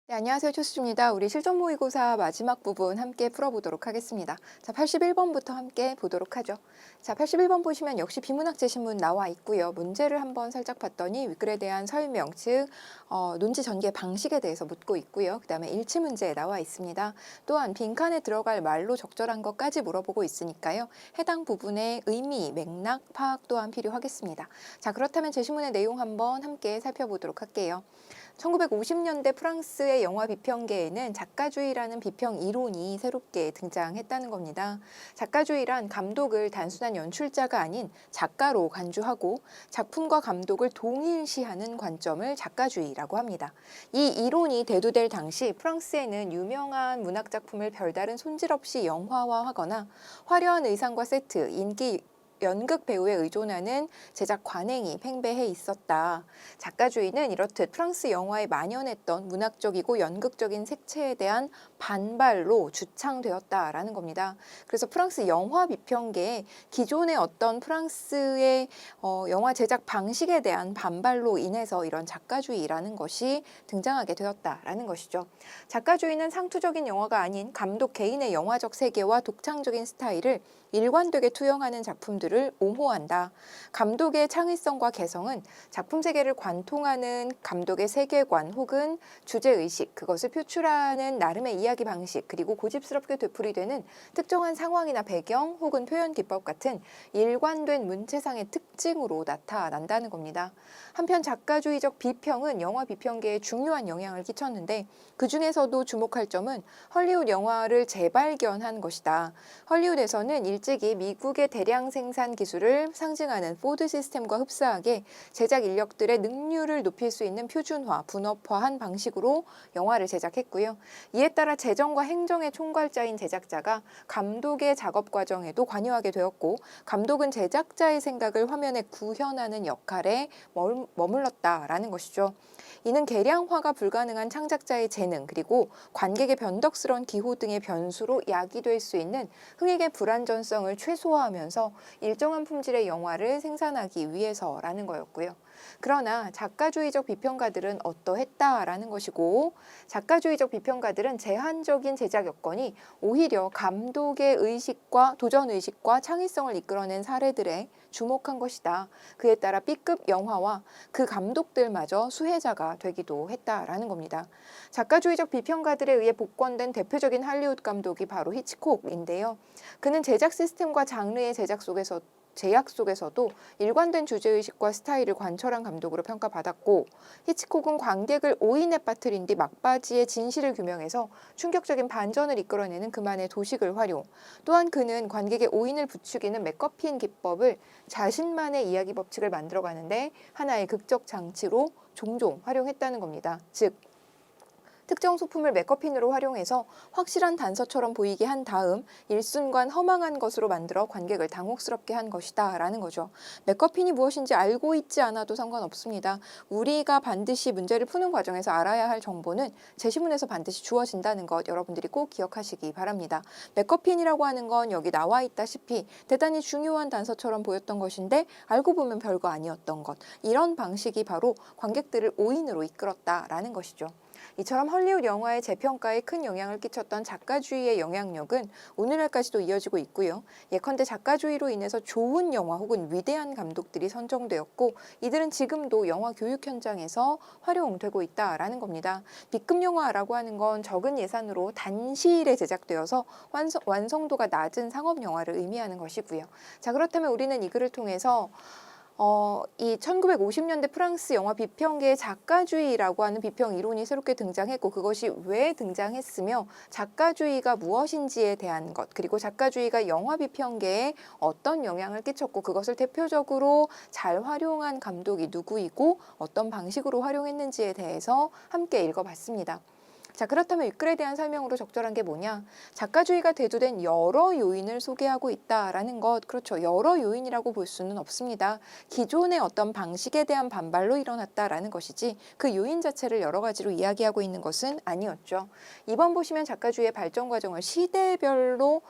네, 안녕하세요. 초수입니다. 우리 실전 모의고사 마지막 부분 함께 풀어보도록 하겠습니다. 자, 81번부터 함께 보도록 하죠. 자, 81번 보시면 역시 비문학 제시문 나와 있고요. 문제를 한번 살짝 봤더니 윗글에 대한 설명, 즉 논지 전개 방식에 대해서 묻고 있고요. 그 다음에 일치 문제 나와 있습니다. 또한 빈칸에 들어갈 말로 적절한 것까지 물어보고 있으니까요. 해당 부분의 의미, 맥락 파악 또한 필요하겠습니다. 자, 그렇다면 제시문의 내용 한번 함께 살펴보도록 할게요. 1950년대 프랑스의 영화 비평계에는 작가주의라는 비평 이론이 새롭게 등장했다는 겁니다. 작가주의란 감독을 단순한 연출자가 아닌 작가로 간주하고 작품과 감독을 동일시하는 관점을 작가주의라고 합니다. 이 이론이 대두될 당시 프랑스에는 유명한 문학작품을 별다른 손질 없이 영화화하거나 화려한 의상과 세트, 인기 연극 배우에 의존하는 제작 관행이 팽배해 있었다. 작가주의는 이렇듯 프랑스 영화에 만연했던 문학적이고 연극적인 색채에 대한 반발로 주창되었다라는 겁니다. 그래서 프랑스 영화 비평계에 기존의 어떤 프랑스의 영화 제작 방식에 대한 반발로 인해서 이런 작가주의라는 것이 등장하게 되었다라는 것이죠. 작가주의는 상투적인 영화가 아닌 감독 개인의 영화적 세계와 독창적인 스타일을 일관되게 투영하는 작품들을 옹호한다. 감독의 창의성과 개성은 작품 세계를 관통하는 감독의 세계관 혹은 주제의식, 그것을 표출하는 나름의 이야기 방식, 그리고 고집스럽게 되풀이되는 특정한 상황이나 배경 혹은 표현 기법 같은 일관된 문체상의 특징으로 나타난다는 겁니다. 한편 작가주의적 비평은 영화 비평계에 중요한 영향을 끼쳤는데 그 중에서도 주목할 점은 헐리우드 영화를 재발견한 것이다. 헐리우드에서는 일찍이 미국의 대량 생산 기술을 상징하는 포드 시스템과 흡사하게 제작 인력들의 능률을 높일 수 있는 표준화, 분업화한 방식으로 영화를 제작했고요. 이에 따라 재정과 행정의 총괄자인 제작자가 감독의 작업 과정에도 관여하게 되었고, 감독은 제작자의 생각을 화면에 구현하는 역할에 머물렀다라는 것이죠. 이는 계량화가 불가능한 창작자의 재능, 그리고 관객의 변덕스러운 기호 등의 변수로 야기될 수 있는 흥행의 불안전성을 최소화하면서 일정한 품질의 영화를 생산하기 위해서라는 거였고요. 그러나 작가주의적 비평가들은 어떠했다라는 것이고, 작가주의적 비평가들은 제한적인 제작 여건이 오히려 감독의 의식과 도전의식과 창의성을 이끌어낸 사례들에 주목한 것이다. 그에 따라 B급 영화와 그 감독들마저 수혜자가 되기도 했다라는 겁니다. 작가주의적 비평가들에 의해 복권된 대표적인 할리우드 감독이 바로 히치콕인데요. 그는 제작 시스템과 장르의 제약 속에서도 일관된 주제의식과 스타일을 관철한 감독으로 평가받았고, 히치콕은 관객을 오인에 빠뜨린 뒤 막바지에 진실을 규명해서 충격적인 반전을 이끌어내는 그만의 도식을 활용, 또한 그는 관객의 오인을 부추기는 맥거핀 기법을 자신만의 이야기 법칙을 만들어가는데 하나의 극적 장치로 종종 활용했다는 겁니다. 즉, 특정 소품을 맥거핀으로 활용해서 확실한 단서처럼 보이게 한 다음 일순간 허망한 것으로 만들어 관객을 당혹스럽게 한 것이다 라는 거죠. 맥거핀이 무엇인지 알고 있지 않아도 상관없습니다. 우리가 반드시 문제를 푸는 과정에서 알아야 할 정보는 제시문에서 반드시 주어진다는 것, 여러분들이 꼭 기억하시기 바랍니다. 맥거핀이라고 하는 건 여기 나와 있다시피 대단히 중요한 단서처럼 보였던 것인데 알고 보면 별거 아니었던 것, 이런 방식이 바로 관객들을 오인으로 이끌었다라는 것이죠. 이처럼 헐리우드 영화의 재평가에 큰 영향을 끼쳤던 작가주의의 영향력은 오늘날까지도 이어지고 있고요. 예컨대 작가주의로 인해서 좋은 영화 혹은 위대한 감독들이 선정되었고, 이들은 지금도 영화 교육 현장에서 활용되고 있다라는 겁니다. B급 영화라고 하는 건 적은 예산으로 단시일에 제작되어서 완성도가 낮은 상업 영화를 의미하는 것이고요. 자, 그렇다면 우리는 이 글을 통해서 이 1950년대 프랑스 영화 비평계의 작가주의라고 하는 비평 이론이 새롭게 등장했고, 그것이 왜 등장했으며 작가주의가 무엇인지에 대한 것, 그리고 작가주의가 영화 비평계에 어떤 영향을 끼쳤고 그것을 대표적으로 잘 활용한 감독이 누구이고 어떤 방식으로 활용했는지에 대해서 함께 읽어봤습니다. 자, 그렇다면 윗글에 대한 설명으로 적절한 게 뭐냐? 작가주의가 대두된 여러 요인을 소개하고 있다라는 것. 그렇죠. 여러 요인이라고 볼 수는 없습니다. 기존의 어떤 방식에 대한 반발로 일어났다라는 것이지 그 요인 자체를 여러 가지로 이야기하고 있는 것은 아니었죠. 2번 보시면 작가주의의 발전 과정을 시대별로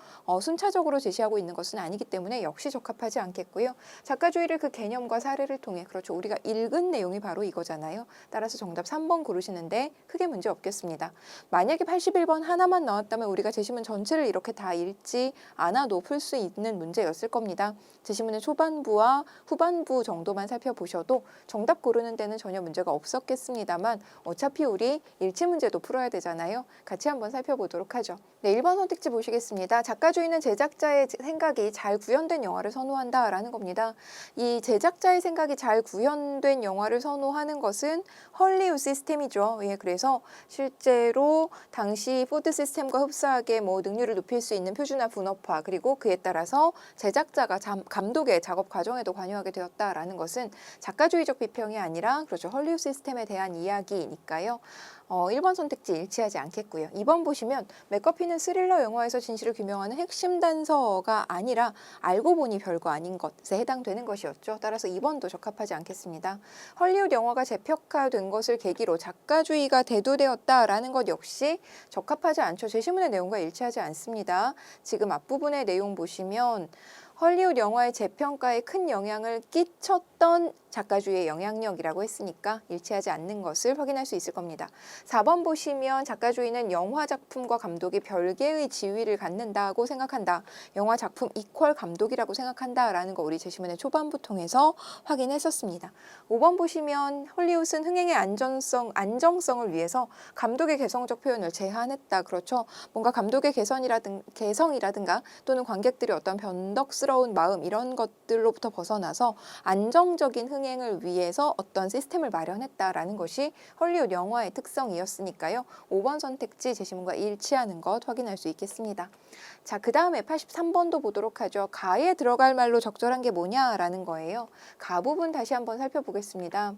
순차적으로 제시하고 있는 것은 아니기 때문에 역시 적합하지 않겠고요. 작가주의를 그 개념과 사례를 통해 그렇죠. 우리가 읽은 내용이 바로 이거잖아요. 따라서 정답 3번 고르시는데 크게 문제 없겠습니다. 만약에 81번 하나만 나왔다면 우리가 제시문 전체를 이렇게 다 읽지 않아도 풀 수 있는 문제였을 겁니다. 제시문의 초반부와 후반부 정도만 살펴보셔도 정답 고르는 데는 전혀 문제가 없었겠습니다만 어차피 우리 일치 문제도 풀어야 되잖아요. 같이 한번 살펴보도록 하죠. 네, 1번 선택지 보시겠습니다. 작가주의는 제작자의 생각이 잘 구현된 영화를 선호한다라는 겁니다. 이 제작자의 생각이 잘 구현된 영화를 선호하는 것은 헐리우드 시스템이죠. 예, 그래서 실제로 당시 포드 시스템과 흡사하게 능률을 높일 수 있는 표준화 분업화 그리고 그에 따라서 제작자가 감독의 작업 과정에도 관여하게 되었다라는 것은 작가주의적 비평이 아니라 그렇죠. 헐리우드 시스템에 대한 이야기니까요. 1번 선택지 일치하지 않겠고요. 2번 보시면 맥커피는 스릴러 영화에서 진실을 규명하는 핵심 단서가 아니라 알고 보니 별거 아닌 것에 해당되는 것이었죠. 따라서 2번도 적합하지 않겠습니다. 헐리우드 영화가 재평가된 것을 계기로 작가주의가 대두되었다라는 것 역시 적합하지 않죠. 제시문의 내용과 일치하지 않습니다. 지금 앞부분의 내용 보시면 헐리우드 영화의 재평가에 큰 영향을 끼쳤던 작가주의의 영향력이라고 했으니까 일치하지 않는 것을 확인할 수 있을 겁니다. 4번 보시면 작가주의는 영화 작품과 감독이 별개의 지위를 갖는다고 생각한다. 영화 작품 이퀄 감독이라고 생각한다라는 거 우리 제시문의 초반부 통해서 확인했었습니다. 5번 보시면 헐리우드는 흥행의 안정성을 위해서 감독의 개성적 표현을 제한했다. 그렇죠. 뭔가 감독의 개성이라든가 또는 관객들의 어떤 변덕스러운 마음 이런 것들로부터 벗어나서 안정적인 흥행을 위해서 어떤 시스템을 마련했다라는 것이 헐리우드 영화의 특성이었으니까요. 5번 선택지 제시문과 일치하는 것 확인할 수 있겠습니다. 자, 그 다음에 83번도 보도록 하죠. 가에 들어갈 말로 적절한 게 뭐냐라는 거예요. 가 부분 다시 한번 살펴보겠습니다.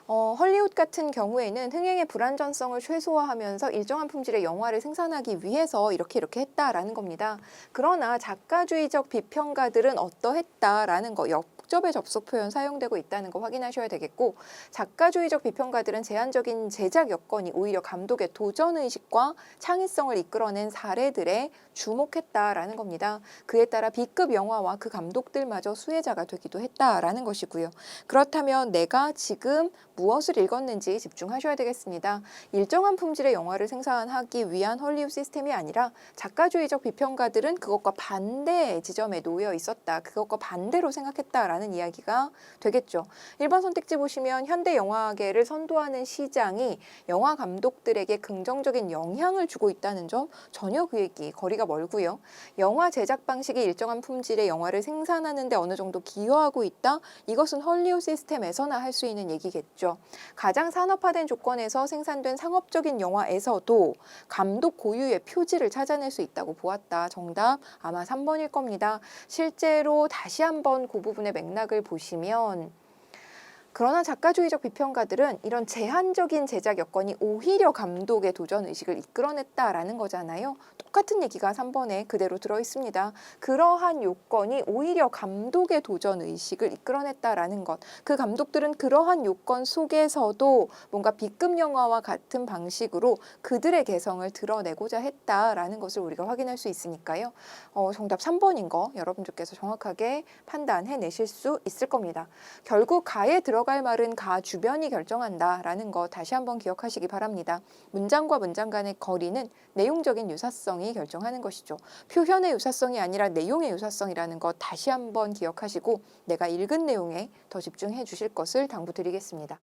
헐리우드 같은 경우에는 흥행의 불안전성을 최소화하면서 일정한 품질의 영화를 생산하기 위해서 이렇게 했다라는 겁니다. 그러나 작가주의적 비평가들은 어떠했다라는 거 역접의 접속 표현 사용되고 있다는 거 확인하셔야 되겠고 작가주의적 비평가들은 제한적인 제작 여건이 오히려 감독의 도전의식과 창의성을 이끌어낸 사례들에 주목했다라는 겁니다. 그에 따라 B급 영화와 그 감독들마저 수혜자가 되기도 했다라는 것이고요. 그렇다면 내가 지금 무엇을 읽었는지 집중하셔야 되겠습니다. 일정한 품질의 영화를 생산하기 위한 헐리우드 시스템이 아니라 작가주의적 비평가들은 그것과 반대의 지점에 놓여 있었다. 그것과 반대로 생각했다라는 이야기가 되겠죠. 1번 선택지 보시면 현대 영화계를 선도하는 시장이 영화 감독들에게 긍정적인 영향을 주고 있다는 점 전혀 그 얘기 거리가 멀고요. 영화 제작 방식이 일정한 품질의 영화를 생산하는 데 어느 정도 기여하고 있다. 이것은 헐리우드 시스템에서나 할 수 있는 얘기겠죠. 가장 산업화된 조건에서 생산된 상업적인 영화에서도 감독 고유의 표지를 찾아낼 수 있다고 보았다. 정답 아마 3번일 겁니다. 실제로 다시 한번 그 부분의 맥락을 보시면 그러나 작가주의적 비평가들은 이런 제한적인 제작 여건이 오히려 감독의 도전 의식을 이끌어냈다라는 거잖아요. 똑같은 얘기가 3번에 그대로 들어있습니다. 그러한 요건이 오히려 감독의 도전 의식을 이끌어냈다라는 것. 그 감독들은 그러한 요건 속에서도 뭔가 B급 영화와 같은 방식으로 그들의 개성을 드러내고자 했다라는 것을 우리가 확인할 수 있으니까요. 정답 3번인 거 여러분들께서 정확하게 판단해내실 수 있을 겁니다. 결국 가에 들어갈 말은 가 주변이 결정한다라는 거 다시 한번 기억하시기 바랍니다. 문장과 문장 간의 거리는 내용적인 유사성이 결정하는 것이죠. 표현의 유사성이 아니라 내용의 유사성이라는 거 다시 한번 기억하시고 내가 읽은 내용에 더 집중해 주실 것을 당부드리겠습니다.